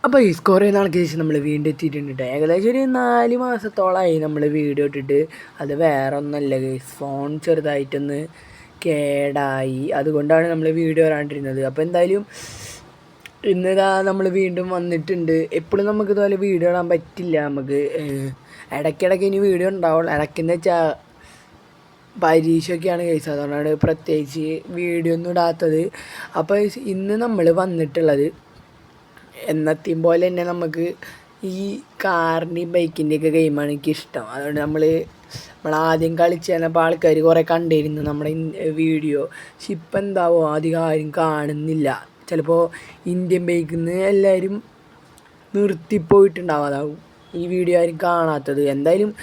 അപ്പോൾ ഈ കുറേ നാൾക്ക് ശേഷം നമ്മൾ വീണ്ടും എത്തിയിട്ടുണ്ട് കേട്ടോ. ഏകദേശം ഒരു 4 മാസത്തോളമായി നമ്മൾ വീഡിയോ ഇട്ടിട്ട്. അത് വേറെ ഒന്നല്ല ഗൈസ്, ഫോൺ ചെറുതായിട്ടൊന്ന് കേടായി, അതുകൊണ്ടാണ് നമ്മൾ വീഡിയോ വരാണ്ടിരുന്നത്. അപ്പോൾ എന്തായാലും ഇന്നിതാ നമ്മൾ വീണ്ടും വന്നിട്ടുണ്ട്. എപ്പോഴും നമുക്ക് ഇതുപോലെ വീഡിയോ ഇടാൻ പറ്റില്ല. നമുക്ക് ഇടയ്ക്കിടയ്ക്ക് ഇനി വീഡിയോ ഉണ്ടാവുള്ളൂ. ഇടയ്ക്കെന്ന് വെച്ചാൽ പരീക്ഷയൊക്കെയാണ് ഗൈസ്, അതുകൊണ്ടാണ് പ്രത്യേകിച്ച് വീഡിയോ ഒന്നും ഇടാത്തത്. അപ്പോൾ ഇന്ന് നമ്മൾ വന്നിട്ടുള്ളത് എന്നത്തെയും പോലെ തന്നെ നമുക്ക് ഈ കാറിൻ്റെയും ബൈക്കിൻ്റെയൊക്കെ ഗെയിമാണ് എനിക്കിഷ്ടം. അതുകൊണ്ട് നമ്മൾ ആദ്യം കളിച്ച് തന്നപ്പോൾ ആൾക്കാർ കുറേ കണ്ടിരുന്നു നമ്മുടെ വീഡിയോ. പക്ഷെ ഇപ്പം എന്താവോ അധികം ആരും കാണുന്നില്ല. ചിലപ്പോൾ ഇന്ത്യൻ ബൈക്കിൽ നിന്ന് എല്ലാവരും നിർത്തിപ്പോയിട്ടുണ്ടാവും, അതാവും ഈ വീഡിയോ ആരും കാണാത്തത്. എന്തായാലും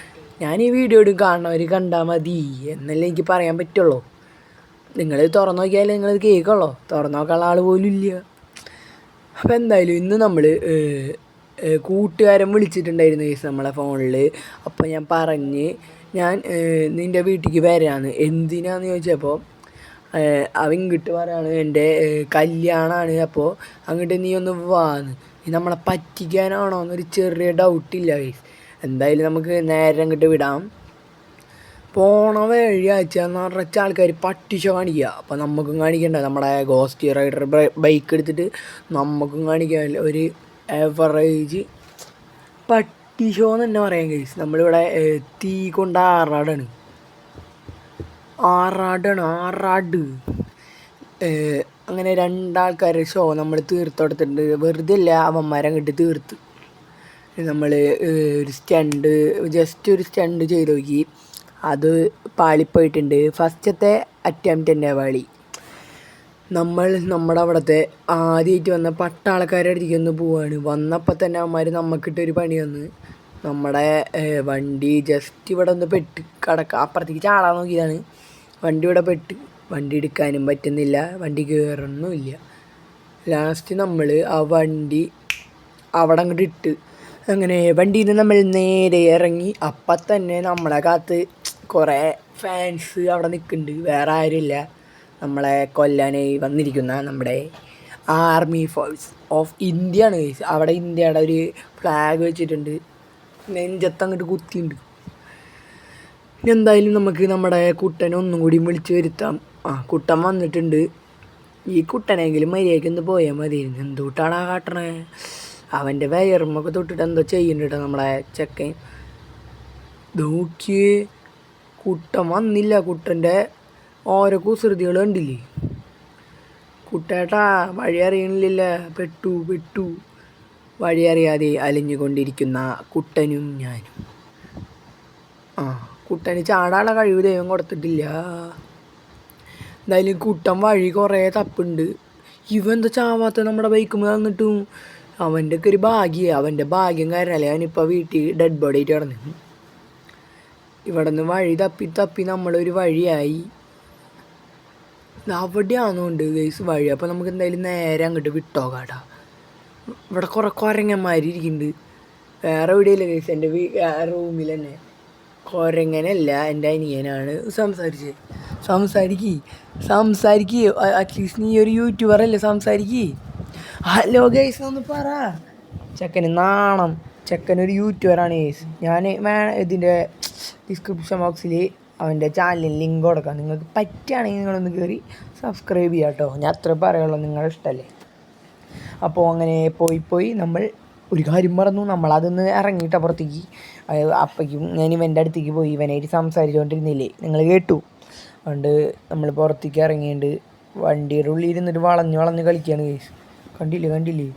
ഞാൻ ഈ വീഡിയോ ഇടും, കാണുന്നവർ കണ്ടാൽ മതി എന്നല്ലേ എനിക്ക് പറയാൻ പറ്റുള്ളൂ. നിങ്ങൾ തുറന്നു നോക്കിയാലേ നിങ്ങളത് കേൾക്കുള്ളൂ, തുറന്നു നോക്കാനുള്ള ആൾ പോലും ഇല്ല. അപ്പോൾ എന്തായാലും ഇന്ന് നമ്മൾ കൂട്ടുകാരൻ വിളിച്ചിട്ടുണ്ടായിരുന്നു കേസ് നമ്മളെ ഫോണിൽ. അപ്പോൾ ഞാൻ നിൻ്റെ വീട്ടിലേക്ക് വരാമെന്ന്. എന്തിനാന്ന് ചോദിച്ചപ്പോൾ അവൻ ഇങ്ങോട്ട് പറയാണ് എൻ്റെ കല്യാണമാണ്, അപ്പോൾ അങ്ങോട്ട് നീ ഒന്ന് വാന്ന്. നമ്മളെ പറ്റിക്കാനാണോ എന്നൊരു ചെറിയ ഡൗട്ടില്ല കേസ്. എന്തായാലും നമുക്ക് നേരെ അങ്ങോട്ട് വിടാം. പോണ വഴിയാഴ്ച നിറച്ച ആൾക്കാർ പട്ടിഷോ കാണിക്കുക. അപ്പോൾ നമുക്കും കാണിക്കണ്ട, നമ്മുടെ ഗോസ്റ്റ് റൈഡർ ബൈക്ക് എടുത്തിട്ട് നമുക്കും കാണിക്കാൻ ഒരു ആവറേജ് പട്ടിഷോ എന്ന് തന്നെ പറയാൻ കഴിയും. നമ്മളിവിടെ തീ കൊണ്ട് ആറാട് അങ്ങനെ 2 ആൾക്കാരുടെ ഷോ നമ്മൾ തീർത്തെടുത്തിട്ടുണ്ട്. വെറുതെ ഇല്ല, അവന്മാരെ അങ്ങോട്ട് തീർത്ത് നമ്മൾ ജസ്റ്റ് ഒരു സ്റ്റണ്ട് ചെയ്ത് നോക്കി. അത് പാളിപ്പോയിട്ടുണ്ട്. ഫസ്റ്റത്തെ അറ്റംപ്റ്റ് തന്നെ പാളി. നമ്മുടെ അവിടുത്തെ ആദ്യമായിട്ട് വന്ന പട്ടാളക്കാരുടെ അടുത്തേക്ക് ഒന്ന് പോവാണ്. വന്നപ്പോൾ തന്നെ അവന്മാർ നമുക്കിട്ടൊരു പണി വന്ന് നമ്മുടെ വണ്ടി ജസ്റ്റ് ഇവിടെ ഒന്ന് അപ്പുറത്തേക്ക് ചാടാൻ നോക്കിയതാണ്. വണ്ടി ഇവിടെ വണ്ടി എടുക്കാനും പറ്റുന്നില്ല, വണ്ടി കയറൊന്നുമില്ല. ലാസ്റ്റ് നമ്മൾ ആ വണ്ടി അവിടെ അങ്ങോട്ട് ഇട്ട് അങ്ങനെ വണ്ടിയിൽ നിന്ന് നമ്മൾ നേരെ ഇറങ്ങി. അപ്പം തന്നെ നമ്മളെ കാത്ത് കുറേ ഫാൻസ് അവിടെ നിൽക്കുന്നുണ്ട്. വേറെ ആരുമില്ല, നമ്മളെ കൊല്ലാനായി വന്നിരിക്കുന്ന നമ്മുടെ ആർമി ഫോഴ്സ് ഓഫ് ഇന്ത്യ ആണ്. അവിടെ ഇന്ത്യയുടെ ഒരു ഫ്ലാഗ് വെച്ചിട്ടുണ്ട്, നെഞ്ചത്തങ്ങോട്ട് കുത്തിയിട്ടുണ്ട്. എന്തായാലും നമുക്ക് നമ്മുടെ കുട്ടനെ ഒന്നും കൂടി വിളിച്ച് വരുത്താം. കുട്ടൻ വന്നിട്ടുണ്ട്. ഈ കുട്ടനെങ്കിലും മര്യാദയ്ക്കൊന്ന് പോയാൽ മതിയായിരുന്നു. എന്തുകൊണ്ടാണ് കാട്ടണേ? അവൻ്റെ വയറുമൊക്കെ തൊട്ടിട്ട് എന്തോ ചെയ്യുന്നുണ്ട് നമ്മുടെ ചെക്കൻ. നോക്കിയേ, കുട്ടൻ വന്നില്ല. കുട്ടൻ്റെ ഓരോ കുസൃതികൾ കണ്ടില്ലേ? കുട്ടേട്ടാ വഴി അറിയണില്ല, പെട്ടു. വഴി അറിയാതെ അലിഞ്ഞുകൊണ്ടിരിക്കുന്ന കുട്ടനും ഞാനും. കുട്ടന് ചാടാനുള്ള കഴിവ് ദൈവം കൊടുത്തിട്ടില്ല. എന്തായാലും കുട്ടൻ വഴി കുറേ തപ്പുണ്ട്. എന്താ ചാവാത്ത നമ്മുടെ ബൈക്കുമ്പോൾ വന്നിട്ടും? അവൻ്റെ ഒക്കെ ഒരു ഭാഗ്യം, അവൻ്റെ ഭാഗ്യം കാരണമല്ലേ അവനിപ്പോൾ വീട്ടിൽ ഡെഡ് ബോഡി ആയിട്ട് കിടന്നു. ഇവിടെ നിന്ന് വഴി തപ്പി നമ്മളൊരു വഴിയായി. അവിടെയാണെന്നുണ്ട് ഗൈസ് വഴി. അപ്പോൾ നമുക്ക് എന്തായാലും നേരെ അങ്ങോട്ട് വിട്ടോക്കാട്ടാ. ഇവിടെ കുറേ കുരങ്ങന്മാരിയ്ക്കുന്നുണ്ട്. വേറെ എവിടെയല്ല ഗൈസ്, എൻ്റെ റൂമിൽ തന്നെ. കുരങ്ങനല്ല, എൻ്റെ അനിയനാണ് സംസാരിക്ക് അറ്റ്ലീസ്റ്റ് നീ ഒരു യൂട്യൂബർ അല്ലേ, സംസാരിക്ക്. ഹലോ ഗൈസ് ഒന്ന് പറ. ചെക്കന് നാണം, ചെക്കനൊരു യൂട്യൂബറാണ് ഗൈസ്. ഞാൻ ഇതിൻ്റെ ഡിസ്ക്രിപ്ഷൻ ബോക്സിൽ അവൻ്റെ ചാനലിൽ ലിങ്ക് കൊടുക്കാം. നിങ്ങൾക്ക് പറ്റുകയാണെങ്കിൽ നിങ്ങളൊന്ന് കയറി സബ്സ്ക്രൈബ് ചെയ്യാം കേട്ടോ. ഞാൻ അത്ര പറയുള്ളൂ, നിങ്ങളുടെ ഇഷ്ടമല്ലേ. അപ്പോൾ അങ്ങനെ പോയി നമ്മൾ ഒരു കാര്യം മറന്നു. നമ്മളതൊന്ന് ഇറങ്ങിയിട്ട് അപ്പുറത്തേക്ക്. അപ്പോഴേക്കും ഞാൻ ഇവൻ്റെ അടുത്തേക്ക് പോയി. ഇവനായിട്ട് സംസാരിച്ചുകൊണ്ടിരുന്നില്ലേ, നിങ്ങൾ കേട്ടു. അതുകൊണ്ട് നമ്മൾ പുറത്തേക്ക് ഇറങ്ങിയിട്ട് വണ്ടിയുടെ ഉള്ളിൽ ഇരുന്നിട്ട് വളഞ്ഞ് കളിക്കുകയാണ് കേസ്. കണ്ടില്ലേ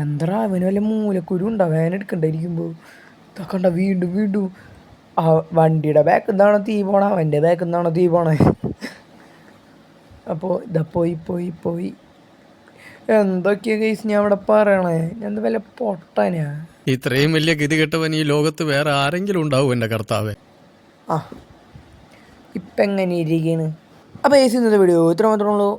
എന്താ അവന് വല്ല മൂലക്കുരു ഉണ്ടോ? വേനെടുക്കണ്ടായിരിക്കുമ്പോൾ ഇതൊക്കെ വീണ്ടും ആ വണ്ടിയുടെ ബാക്കിൽ നിന്നാണോ തീ പോണേ, അവൻ്റെ ബാക്കിൽ നിന്നാണോ തീ പോണേ? അപ്പോൾ ഇതാ പോയി എന്തൊക്കെയാ കേസ് ഞാൻ അവിടെ പറയണേ? ഞാൻ വല്ല പൊട്ടനാ? ഇത്രയും വലിയ ഗതികെട്ടവൻ ഈ ലോകത്ത് വേറെ ആരെങ്കിലും ഉണ്ടാവും എൻ്റെ കർത്താവേ. ഇപ്പം എങ്ങനെ ഇരിക്കുന്നു? അപ്പോൾ കേസ് ഇന്നത്തെ വീഡിയോ ഇത്ര മാത്രമേ ഉള്ളൂ.